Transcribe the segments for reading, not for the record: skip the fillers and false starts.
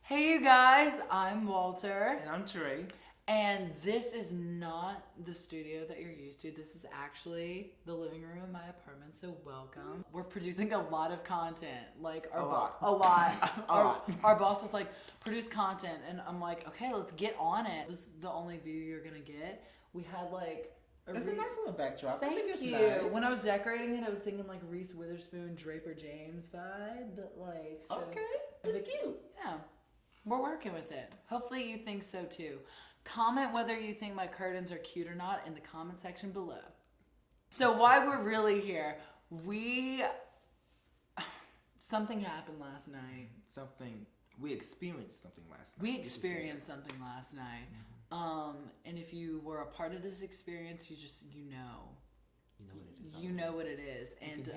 Hey you guys, I'm Walter. And I'm Trey. And this is not the studio that you're used to. This is actually the living room in my apartment, so welcome. We're producing a lot of content. Like A lot. Our boss was like, produce content, and I'm like, okay, let's get on it. This is the only view you're gonna get. We had like It's a nice little backdrop. I Thank think it's you. nice. When I was decorating it, I was thinking like Reese Witherspoon, Draper James vibe, but like so Okay, it's cute. Yeah, we're working with it. Hopefully you think so too. Comment whether you think my curtains are cute or not in the comment section below. So why we're really here, something happened last night. We experienced something last night. We experienced something last night. And if you were a part of this experience, you know. You know what it is. You know what it is, and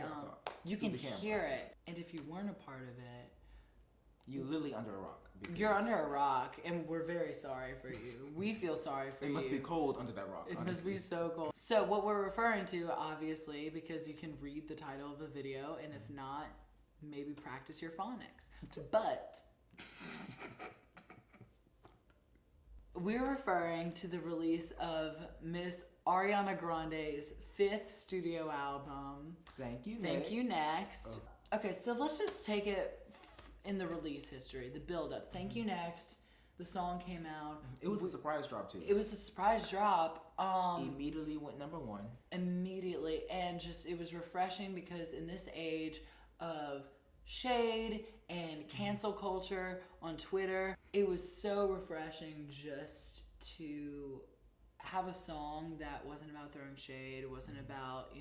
you can hear it. And if you weren't a part of it, you're literally under a rock. You're under a rock, and we're very sorry for you. We feel sorry for you. It must be cold under that rock. It honestly. must be so cold. So what we're referring to, obviously, because you can read the title of the video, and if not, maybe practice your phonics. But we're referring to the release of Miss Ariana Grande's 5th studio album. Thank you. Thank you. Next. Okay, so let's just take it in the release history, the build-up. Thank you. Next. The song came out. It was a surprise drop too. It was a surprise drop. Immediately went #1. Immediately, and just it was refreshing because in this age of shade and cancel culture on Twitter, it was so refreshing just to have a song that wasn't about throwing shade. It wasn't about,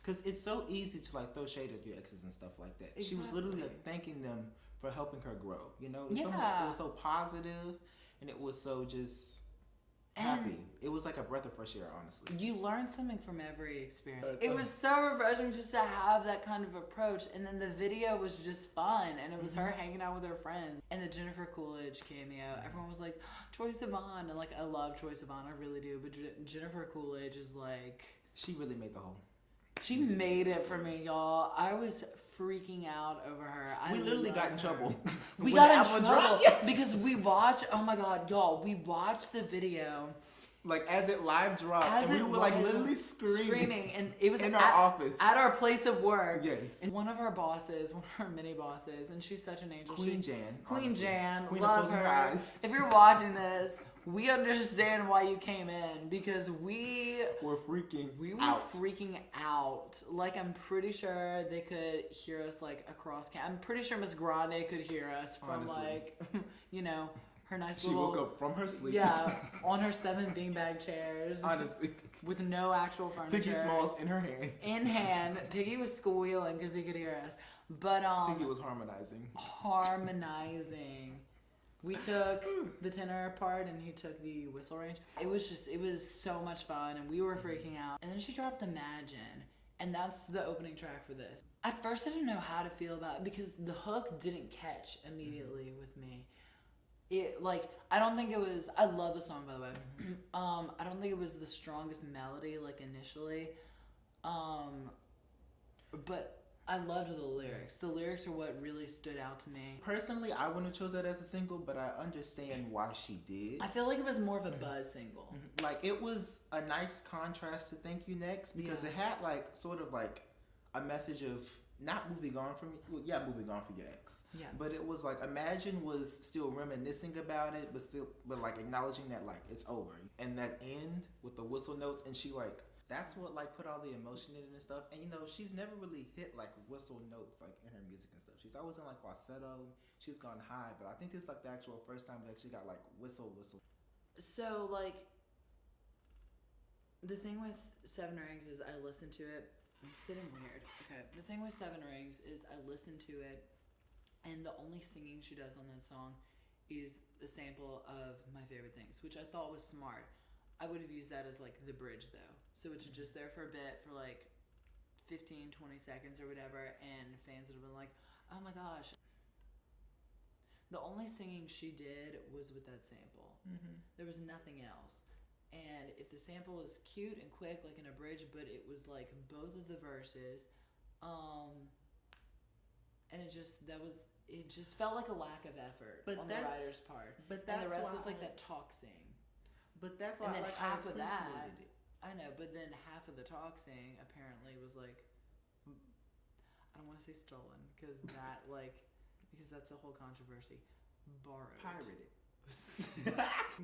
Because it's so easy to like throw shade at your exes and stuff like that. Exactly. She was literally like, thanking them for helping her grow. It was so positive, and it was so just happy. It was like a breath of fresh air, honestly. You learn something from every experience. It was so refreshing just to have that kind of approach. And then the video was just fun, and it was her hanging out with her friends. And the Jennifer Coolidge cameo, everyone was like, Troye Sivan. And like, I love Troye Sivan, I really do. But Jennifer Coolidge is like... She really made the whole... She made it for me, y'all. I was freaking out over her. We literally got in trouble. We got in trouble Yes. because we watched, oh my God, y'all, we watched the video. Like as it live dropped, and we were like literally screaming. And it was in our office. At our place of work. Yes. And one of our bosses, one of our mini bosses, and she's such an angel. Queen Jan. Queen love of her. Her eyes. If you're watching this, we understand why you came in because we were freaking freaking out. Like I'm pretty sure they could hear us like across I'm pretty sure Miss Grande could hear us from honestly. Like, her nice she little... woke up from her sleep. Yeah, on her 7 beanbag chairs. Honestly. With no actual furniture. Piggy Smalls in her hand. In hand. Piggy was squealing because he could hear us. But Piggy was harmonizing. We took the tenor part and he took the whistle range. It was so much fun and we were freaking out. And then she dropped Imagine. And that's the opening track for this. At first I didn't know how to feel about it because the hook didn't catch immediately with me. I don't think it was, I love the song by the way. I don't think it was the strongest melody like initially. But I loved the lyrics. The lyrics are what really stood out to me. Personally, I wouldn't have chose that as a single, but I understand why she did. I feel like it was more of a buzz single. Like it was a nice contrast to Thank You Next because it had like sort of like a message of not moving on from moving on for your ex. Yeah. But it was like Imagine was still reminiscing about it, but like acknowledging that like it's over. And that end with the whistle notes, and she like that's what like put all the emotion in it and stuff. And she's never really hit like whistle notes like in her music and stuff. She's always in like falsetto. She's gone high, but I think this is like the actual first time we actually got like whistle. So like the thing with Seven Rings is I listened to it. I'm sitting weird. Okay. The thing with Seven Rings is I listened to it and the only singing she does on that song is the sample of My Favorite Things, which I thought was smart. I would have used that as like the bridge though. So it's just there for a bit for like 15, 20 seconds or whatever, and fans would have been like, oh my gosh. The only singing she did was with that sample. There was nothing else. And if the sample is cute and quick, like in a bridge, but it was like both of the verses, and it just, that was it just felt like a lack of effort But on the that's- writer's part. But And that's the rest why was like that talk sing. But that's why And then like half I of that, appreciated it. I know, but then half of the talk sing apparently was like, I don't want to say stolen because that's a whole controversy. Borrowed. Pirated.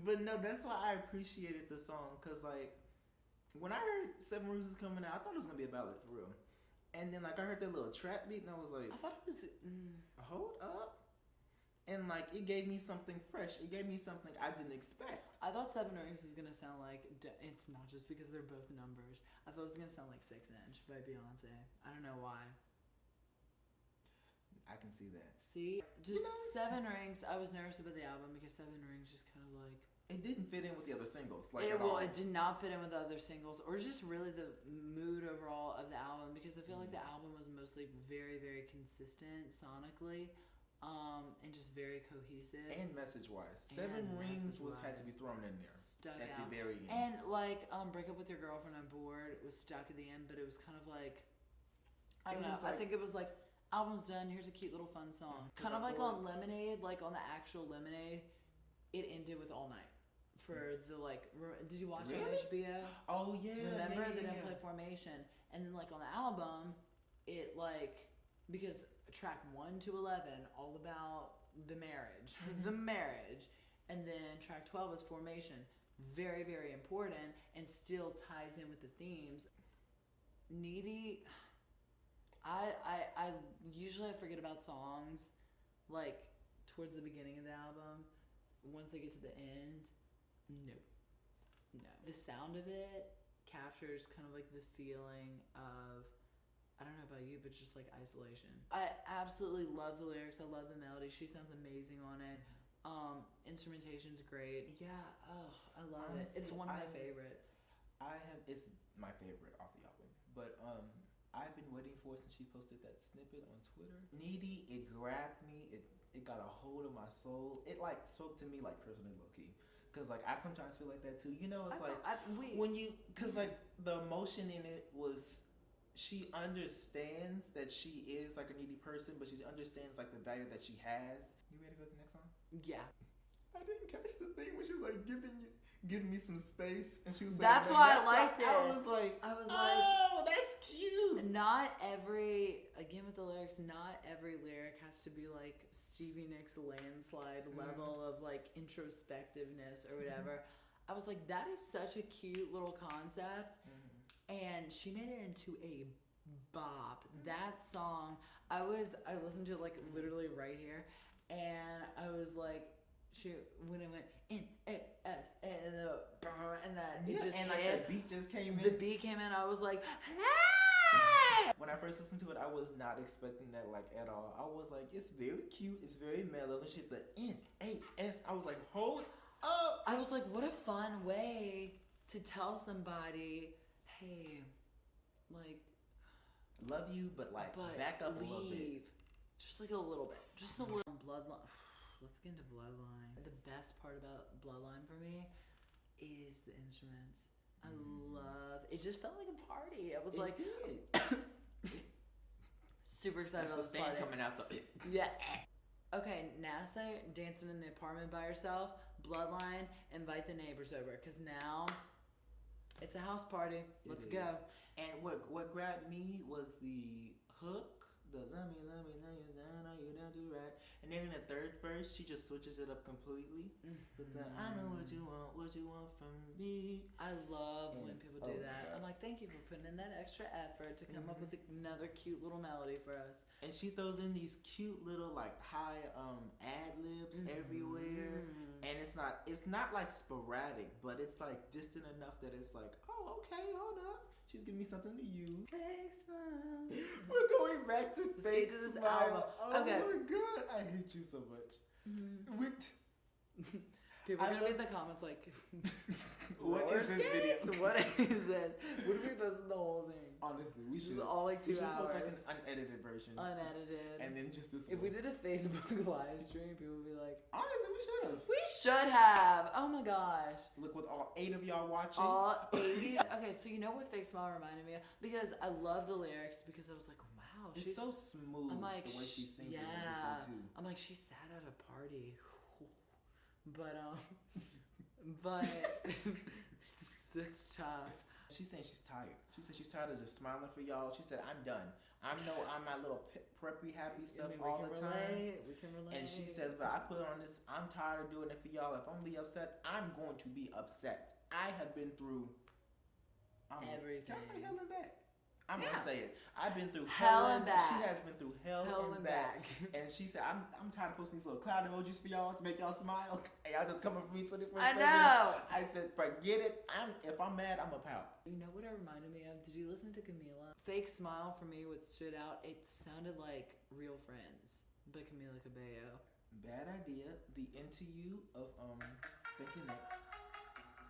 But no, that's why I appreciated the song because like when I heard Seven Roses coming out, I thought it was gonna be a ballad for real. And then like I heard that little trap beat and I was like, I thought it was. hold up. And like it gave me something fresh. It gave me something I didn't expect. I thought Seven Rings was gonna sound like it's not just because they're both numbers. I thought it was gonna sound like 6 Inch by Beyonce. I don't know why. I can see that. See, just Seven Rings. I was nervous about the album because Seven Rings just kind of like It didn't fit in with the other singles, like it, at all. it did not fit in with the other singles, or just really the mood overall of the album. Because I feel like the album was mostly very, very consistent sonically, and just very cohesive. And message-wise, Seven Rings had to be thrown in there Stuck at out. the very end. And like, Break Up With Your Girlfriend on Board was stuck at the end, but it was kind of like, I don't know. I think it was like, album's done. Here's a cute little fun song. Kind of like on Lemonade, like on the actual Lemonade, it ended with All Night. For the like, did you watch it on HBO? Oh yeah. Remember they didn't play Formation, and then like on the album, it like because track 1 to 11 all about the marriage, the marriage, and then track 12 is Formation, very very important, and still ties in with the themes. Needy. I usually forget about songs like towards the beginning of the album. Once I get to the end, no. The sound of it captures kind of like the feeling of, I don't know about you, but just like isolation. I absolutely love the lyrics. I love the melody. She sounds amazing on it. Instrumentation's great. Yeah, I love it. It's one of my favorites. It's my favorite off the album. But I've been waiting for it since she posted that snippet on Twitter. Needy, it grabbed me. It got a hold of my soul. It like spoke to me like personally, low key. Cause like I sometimes feel like that too. You know, it's cause like the emotion in it was, she understands that she is like a needy person, but she understands like the value that she has. You ready to go to the next song? Yeah. I didn't catch the thing when she was like give me some space, and she was That's like, why I liked it. I was like, oh, that's cute. Not every, again with the lyrics, not every lyric has to be like Stevie Nicks landslide level of like introspectiveness or whatever. I was like, that is such a cute little concept, and she made it into a bop. That song, I listened to it like literally right here, and I was like, when it went N-A-S and that it just and like hit, the beat just came in. The beat came in. I was like, hey! When I first listened to it, I was not expecting that like at all. I was like, it's very cute, it's very mellow and shit. The N-A-S, I was like, hold up. I was like, what a fun way to tell somebody, hey, like, love you, but back up leave. A little bit. Just like a little bit. Just a little. Bloodline. Let's get into Bloodline. The best part about Bloodline for me is the instruments. I love it. Just felt like a party. I was super excited about this party coming out though. Yeah. Okay, NASA dancing in the apartment by herself. Bloodline, invite the neighbors over because now it's a house party. Let's go. And what grabbed me was the hook. The let me know you're down, are you down to right? And then in the third verse, she just switches it up completely. With the I know what you want from me. I love when people do that. I'm like, thank you for putting in that extra effort to come up with another cute little melody for us. And she throws in these cute little like high ad libs everywhere, and it's not like sporadic, but it's like distant enough that it's like, oh okay, hold up. She's giving me something to use. Fake smile. We're going back to fake smile. Oh okay. my god, I hate you so much. People are gonna be in the comments like, what is this video? What is it? What if we posted the whole thing? Honestly, we should. Just all like 2 hours. Post like an unedited version. Unedited. And then just this. If we did a Facebook live stream, people would be like, honestly, we should have. We should have. Oh my gosh. Look, with all 8 of y'all watching. All 80. Okay, so you know what Fake Smile reminded me of? Because I love the lyrics. Because I was like, wow, wow, It's so smooth. I'm like, the way she sings it and yeah. everything too. I'm like, she sat at a party, but but it's tough. She's saying she's tired. She said she's tired of just smiling for y'all. She said, I'm done. I'm my little preppy, happy stuff all the time. We can relate. And she says, but I put on this, I'm tired of doing it for y'all. If I'm going to be upset, I'm going to be upset. I have been through everything. Can I say hell and back? I'm going to say it. I've been through hell and back. She has been through hell and back. And she said, I'm tired of posting these little cloud emojis for y'all to make y'all smile. And y'all just coming for me 24/7. I know. I said, forget it. If I'm mad, I'm a pout. You know what it reminded me of? Did you listen to Camila? Fake Smile for me, what stood out, it sounded like Real Friends by Camila Cabello. Bad idea. The Into You of Thank You Next.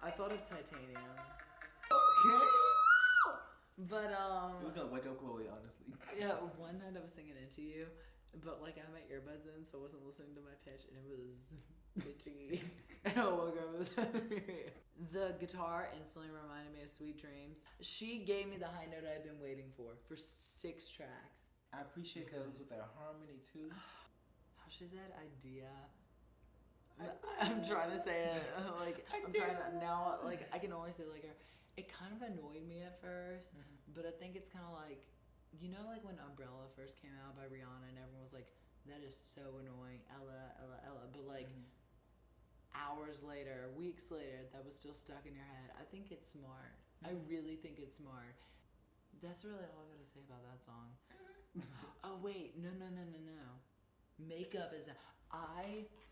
I thought of Titanium. Okay. But we're gonna wake up Chloe, honestly. Yeah, one night I was singing Into You, but like I had my earbuds in, so I wasn't listening to my pitch, and it was pitchy. And I woke up. The guitar instantly reminded me of Sweet Dreams. She gave me the high note I've been waiting for 6 tracks. I appreciate those with their harmony too. How she said idea. I'm trying to say it like I'm trying to now. Like I can only say like her. It kind of annoyed me at first, but I think it's kind of like, you know, like when Umbrella first came out by Rihanna and everyone was like, that is so annoying, Ella, Ella, Ella. But like hours later, weeks later, that was still stuck in your head. I think it's smart. I really think it's smart. That's really all I gotta say about that song. Oh wait, no. Makeup is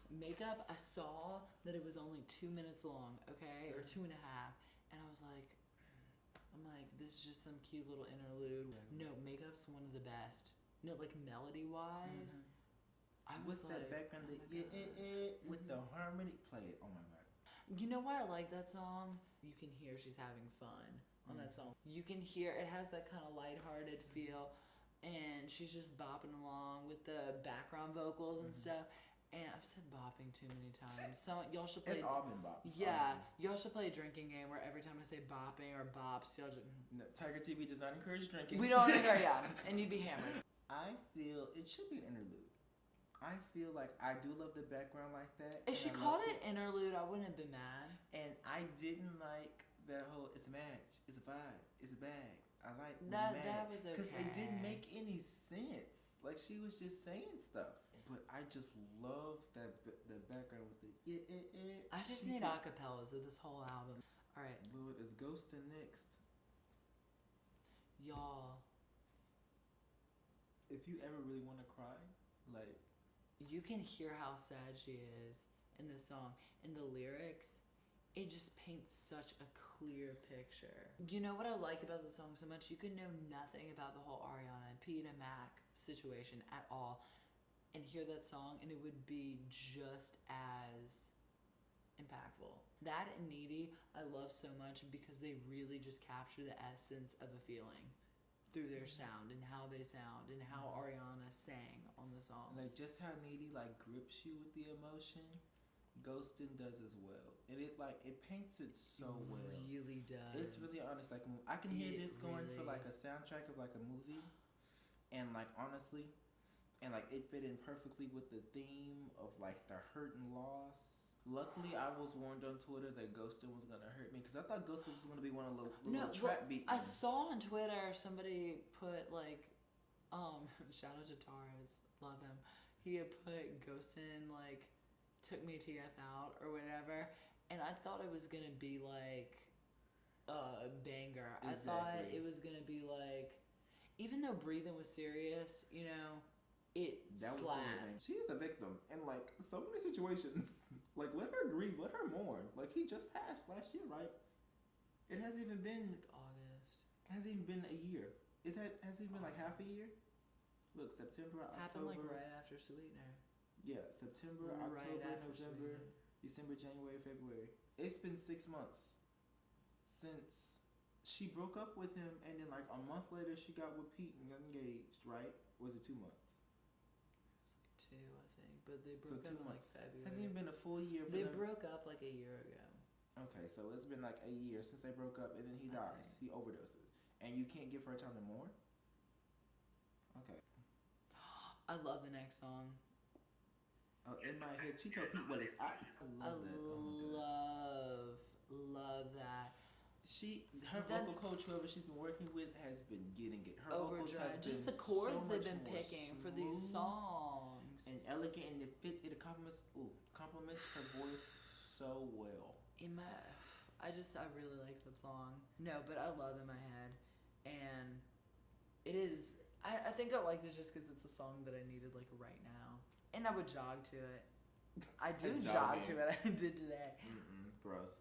Makeup, I saw that it was only 2 minutes long, okay? Or 2.5. And I was like, this is just some cute little interlude. No, Makeup's one of the best. No, like melody-wise. I was with like, that background, with the harmony, play it. Oh my god. You know why I like that song? You can hear she's having fun on that song. You can hear it has that kind of lighthearted feel, and she's just bopping along with the background vocals and stuff. And I've said bopping too many times. So y'all should play. It's all been bops. Yeah, y'all should play a drinking game where every time I say bopping or bops, y'all just. No, TigerTV does not encourage drinking. We don't encourage, yeah, and you'd be hammered. I feel it should be an interlude. I feel like I do love the background like that. If she called it interlude, I wouldn't have been mad. And I didn't like that whole. It's a match. It's a vibe. It's a bag. I like that. That was okay. Because it didn't make any sense. Like she was just saying stuff. But I just love the background with the I just need acapellas of this whole album. All right. Lord, is Ghostin' next? Y'all. If you ever really want to cry, like. You can hear how sad she is in this song. In the lyrics, it just paints such a clear picture. You know what I like about the song so much? You can know nothing about the whole Ariana and Pete and Mac situation at all. And hear that song and it would be just as impactful. That and Needy I love so much because they really just capture the essence of a feeling through their sound and how they sound and how Ariana sang on the songs. Like just how Needy like grips you with the emotion, Ghostin' does as well. And it paints it so well. It really does. It's really honest. Like I can hear this going for like a soundtrack of like a movie, and like honestly. And like it fit in perfectly with the theme of like the hurt and loss. Luckily, I was warned on Twitter that Ghostin' was gonna hurt me because I thought Ghostin' was gonna be one of the little trap beats. I saw on Twitter somebody put like, shout out to Taurus, love him. He had put Ghostin' like took me TF out or whatever, and I thought it was gonna be like a banger. Exactly. I thought it was gonna be like, even though Breathing was serious, you know. That slapped. She is a victim in like so many situations. Like let her grieve, let her mourn. Like he just passed last year, right? It hasn't even been like August. It hasn't even been a year. Has it been like half a year? Look, September, October. Happened like right after Sweetener. Yeah, September, October, November, December, January, February. It's been 6 months since she broke up with him, and then like a month later she got with Pete and got engaged, right? Or was it 2 months? I think, but they broke up in like February. Hasn't even been a full year for them. They them. broke up like a year ago. Okay, so it's been like a year since they broke up, and then he dies. He overdoses, and you can't give her time to mourn. Okay. I love the next song. Oh, in my head, she told Pete what is up. I love that. Oh my God. Love that. Her vocal coach, whoever she's been working with, has been getting it. Her vocals have Just been the chords so they've much been more picking for these smooth songs. and elegant, and it complements her voice so well. I really like that song. No, but I love In My Head, and it is. I think I liked it just because it's a song that I needed like right now, and I would jog to it. I do jog to it. I did today. Gross.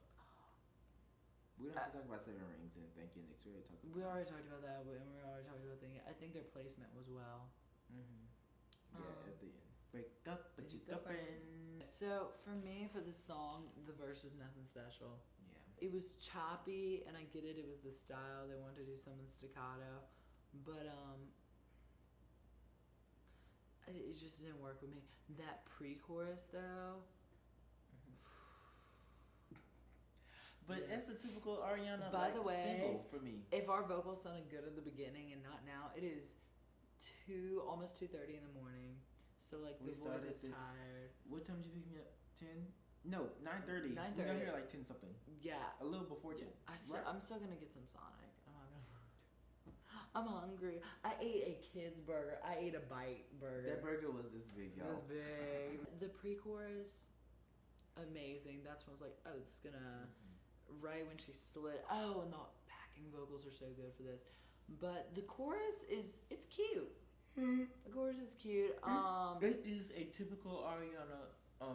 We don't have to talk about Seven Rings and Thank You Next. We already talked about that, and we already talked about the. I think their placement was well. Yeah, at the end. Break up with your girlfriend. So for me, for the song, the verse was nothing special. Yeah. It was choppy, and I get it. It was the style. They wanted to do something staccato, but it just didn't work with me. That pre-chorus though. But it's a typical Ariana single for me. If our vocals sounded good at the beginning and not now, it is almost 2:30 in the morning. So like the voice is tired. What time did you pick me up? 10? No, 9:30. 9:30. We got here like 10 something. Yeah. A little before 10. I'm still gonna get some Sonic. I'm hungry. I ate a kid's burger. I ate a Bite burger. That burger was this big, y'all. This big. The pre-chorus, amazing. That's when I was like, oh, it's gonna. Right when she slid. Oh, and the backing vocals are so good for this. But the chorus it's cute. The chorus is cute. It is a typical Ariana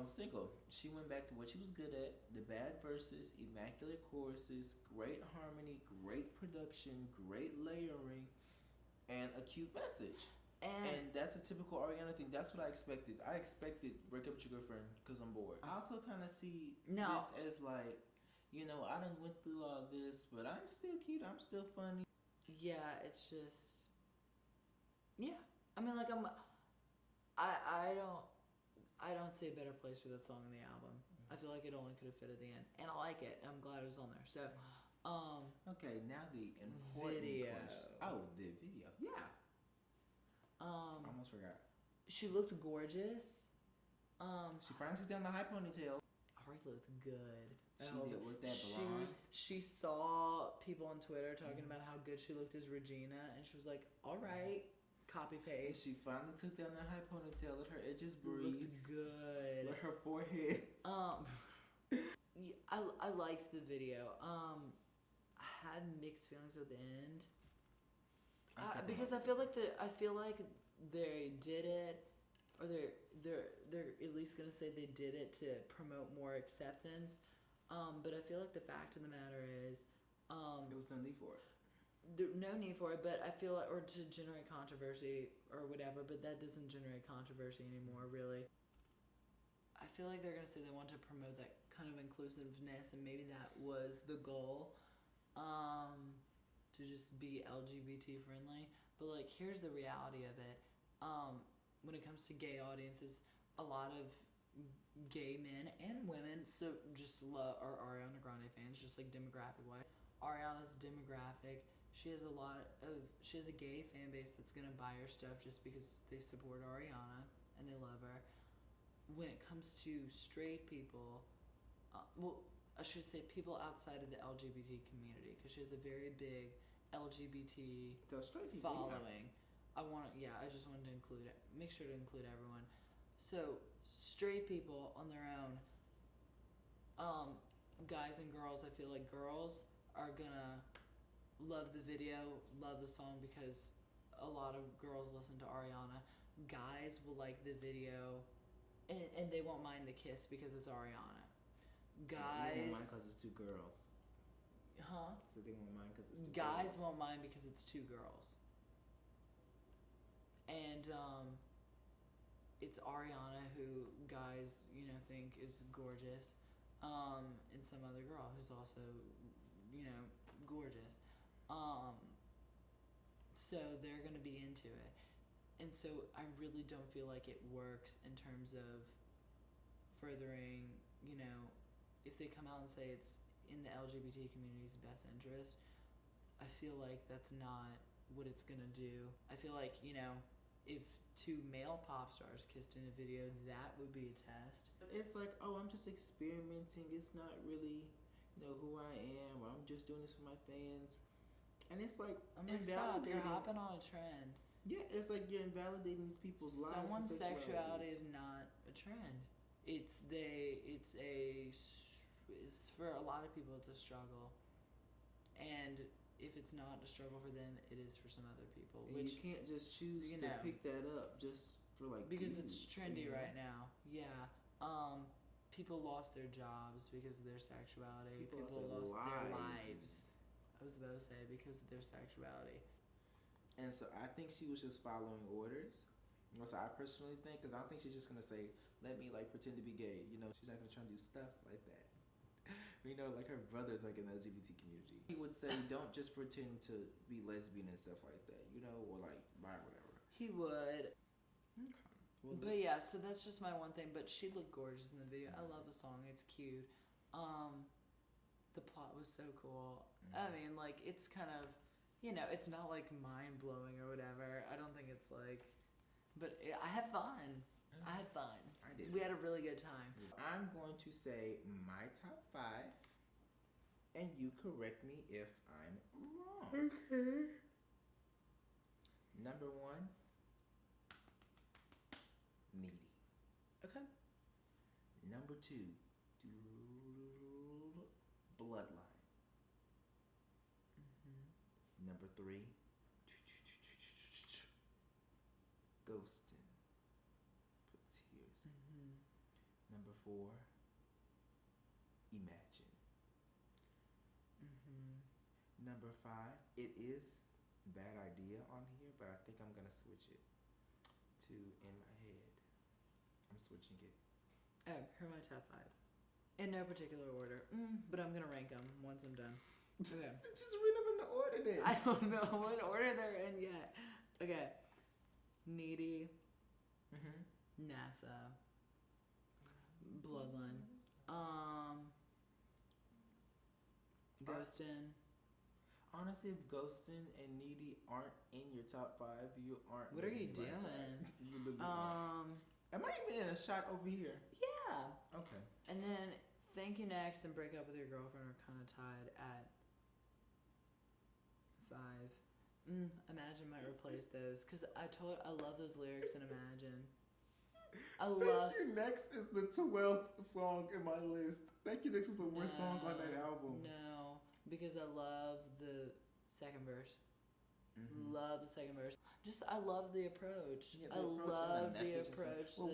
single. She went back to what she was good at: the bad verses, immaculate choruses, great harmony, great production, great layering, and a cute message. And that's a typical Ariana thing. That's what I expected. I expected break up with your girlfriend because I'm bored. I also kind of see this as like, you know, I done went through all this, but I'm still cute. I'm still funny. Yeah, it's just. Yeah, I mean, like I don't see a better place for that song in the album. I feel like it only could have fit at the end, and I like it. I'm glad it was on there. So, okay, now the important question. Oh, the video. Yeah. I almost forgot. She looked gorgeous. She finally took down the high ponytail. Ari looked good. She did with that blonde. She saw people on Twitter talking about how good she looked as Regina, and she was like, "All right, copy paste." She finally took down the high ponytail. Let her edges breathe. Looked good. Let her forehead. I liked the video. I had mixed feelings with the end. Because I feel like they did it, or they're at least gonna say they did it to promote more acceptance. But I feel like the fact of the matter is, there was no need for it. No need for it, but I feel like, or to generate controversy or whatever. But that doesn't generate controversy anymore, really. I feel like they're gonna say they want to promote that kind of inclusiveness, and maybe that was the goal. To just be LGBT friendly, but like here's the reality of it. When it comes to gay audiences, a lot of gay men and women so just love are Ariana Grande fans, just like demographic wise. Ariana's demographic. She has a gay fan base that's gonna buy her stuff just because they support Ariana and they love her. When it comes to straight people, I should say people outside of the LGBT community, because she has a very big LGBT following. I just wanted to include it. Make sure to include everyone. So straight people on their own, guys and girls. I feel like girls are gonna love the video, love the song because a lot of girls listen to Ariana. Guys will like the video, and they won't mind the kiss because it's Ariana. Guys won't mind because it's two girls. Huh? So they won't mind because it's two guys girls. won't mind because it's two girls. And it's Ariana who guys, think is gorgeous. And some other girl who's also, gorgeous. So they're gonna be into it. And so I really don't feel like it works in terms of furthering, if they come out and say it's in the LGBT community's best interest, I feel like that's not what it's gonna do. I feel like, you know, if two male pop stars kissed in a video, that would be a test. It's like, oh, I'm just experimenting. It's not really, you know, who I am, or I'm just doing this for my fans. And it's like, I'm like, stop, you're hopping on a trend. Yeah, it's like you're invalidating these people's lives. Someone's sexuality is not a trend. It's for a lot of people, it's a struggle. And if it's not a struggle for them, it is for some other people. And you can't just choose to pick that up just for like because it's trendy right now. Yeah. People lost their jobs because of their sexuality. People lost their lives. I was about to say because of their sexuality. And so I think she was just following orders. That's what I personally think, because I don't think she's just gonna say, "Let me like pretend to be gay." You know, she's not gonna try and do stuff like that. You know, like her brother's like in the LGBT community. He would say, "Don't just pretend to be lesbian and stuff like that." You know, or like bi or whatever. He would. Okay. Well, but yeah, so that's just my one thing. But she looked gorgeous in the video. I love the song. It's cute. The plot was so cool. I mean, like, it's kind of, you know, it's not like mind blowing or whatever. I don't think it's like, but I had fun. I had fun. I did. We had a really good time. I'm going to say my top 5, and you correct me if I'm wrong. Okay. Number 1, Needy. Okay. Number 2, Bloodline. Number 3, Ghostin' for the tears. Number 4, Imagine. Number 5, it is Bad Idea on here, but I think I'm gonna switch it to In My Head. I'm switching it. Oh, here are my top 5. In no particular order, but I'm gonna rank them once I'm done. Okay. Just read them in the order then. I don't know what order they're in yet. Okay. Needy. NASA. Bloodline. Ghostin'. Honestly, if Ghostin' and Needy aren't in your top 5, you aren't. What are you doing? You literally aren't. Am I even in a shot over here? Yeah. Okay. And then Thank You Next and Break Up With Your Girlfriend are kind of tied at 5. Imagine might replace those because I love those lyrics in Imagine. Thank You Next is the 12th song in my list. Thank You Next is the worst song on that album. No, because I love the second verse. Love the second verse. I love the approach. Yeah, I love the approach. Well,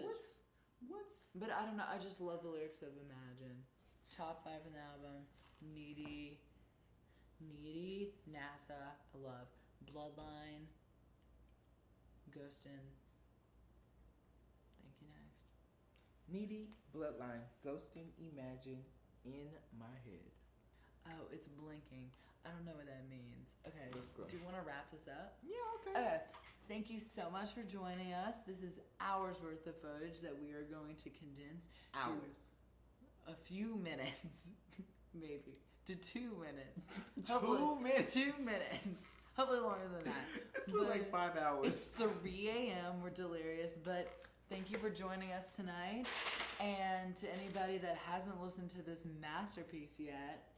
what's? But I don't know. I just love the lyrics of Imagine. Top 5 in the album. Needy, NASA. I love Bloodline. Ghostin'. Thank You Next. Needy, Bloodline, Ghostin', Imagine, In My Head. Oh, it's blinking. I don't know what that means. Okay. Let's go. Do you want to wrap this up? Yeah, okay. Okay. Thank you so much for joining us. This is hours worth of footage that we are going to condense to a few minutes, maybe, to 2 minutes. 2 minutes. 2 minutes. Hopefully longer than that. It's like 5 hours. It's 3 a.m. We're delirious, but thank you for joining us tonight. And to anybody that hasn't listened to this masterpiece yet,